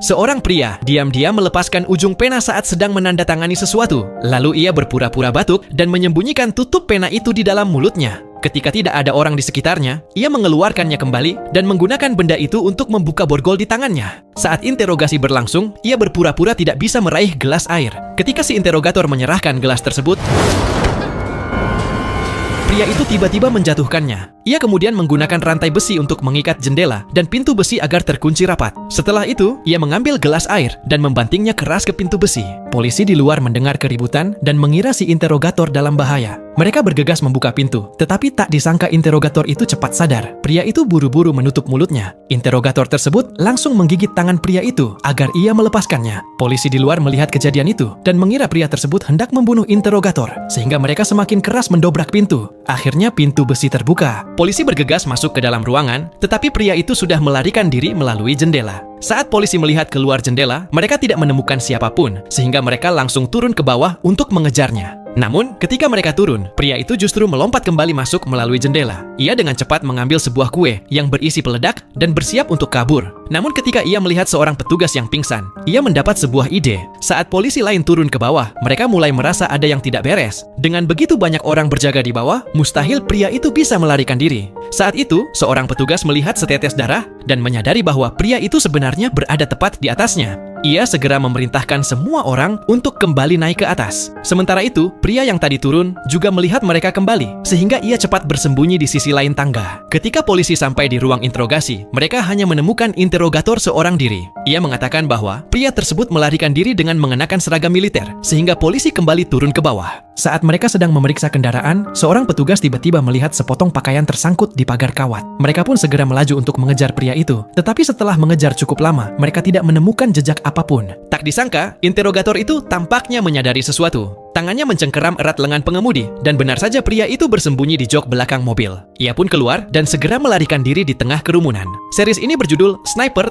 Seorang pria diam-diam melepaskan ujung pena saat sedang menandatangani sesuatu. Lalu ia berpura-pura batuk dan menyembunyikan tutup pena itu di dalam mulutnya. Ketika tidak ada orang di sekitarnya, ia mengeluarkannya kembali dan menggunakan benda itu untuk membuka borgol di tangannya. Saat interogasi berlangsung, ia berpura-pura tidak bisa meraih gelas air. Ketika si interrogator menyerahkan gelas tersebut, pria itu tiba-tiba menjatuhkannya. Ia kemudian menggunakan rantai besi untuk mengikat jendela dan pintu besi agar terkunci rapat. Setelah itu, ia mengambil gelas air dan membantingnya keras ke pintu besi. Polisi di luar mendengar keributan dan mengira si interrogator dalam bahaya. Mereka bergegas membuka pintu, tetapi tak disangka interrogator itu cepat sadar. Pria itu buru-buru menutup mulutnya. Interrogator tersebut langsung menggigit tangan pria itu agar ia melepaskannya. Polisi di luar melihat kejadian itu dan mengira pria tersebut hendak membunuh interrogator, sehingga mereka semakin keras mendobrak pintu. Akhirnya pintu besi terbuka. Polisi bergegas masuk ke dalam ruangan, tetapi pria itu sudah melarikan diri melalui jendela. Saat polisi melihat keluar jendela, mereka tidak menemukan siapapun, sehingga mereka langsung turun ke bawah untuk mengejarnya. Namun, ketika mereka turun, pria itu justru melompat kembali masuk melalui jendela. Ia dengan cepat mengambil sebuah kue yang berisi peledak dan bersiap untuk kabur. Namun ketika ia melihat seorang petugas yang pingsan, ia mendapat sebuah ide. Saat polisi lain turun ke bawah, mereka mulai merasa ada yang tidak beres. Dengan begitu banyak orang berjaga di bawah, mustahil pria itu bisa melarikan diri. Saat itu, seorang petugas melihat setetes darah dan menyadari bahwa pria itu sebenarnya berada tepat di atasnya. Ia segera memerintahkan semua orang untuk kembali naik ke atas. Sementara itu, pria yang tadi turun juga melihat mereka kembali, sehingga ia cepat bersembunyi di sisi lain tangga. Ketika polisi sampai di ruang interogasi, mereka hanya menemukan interrogator seorang diri. Ia mengatakan bahwa pria tersebut melarikan diri dengan mengenakan seragam militer, sehingga polisi kembali turun ke bawah. Saat mereka sedang memeriksa kendaraan, seorang petugas tiba-tiba melihat sepotong pakaian tersangkut di pagar kawat. Mereka pun segera melaju untuk mengejar pria itu. Tetapi setelah mengejar cukup lama, mereka tidak menemukan jejak apapun. Tak disangka, interrogator itu tampaknya menyadari sesuatu. Tangannya mencengkeram erat lengan pengemudi, dan benar saja pria itu bersembunyi di jok belakang mobil. Ia pun keluar dan segera melarikan diri di tengah kerumunan. Series ini berjudul Sniper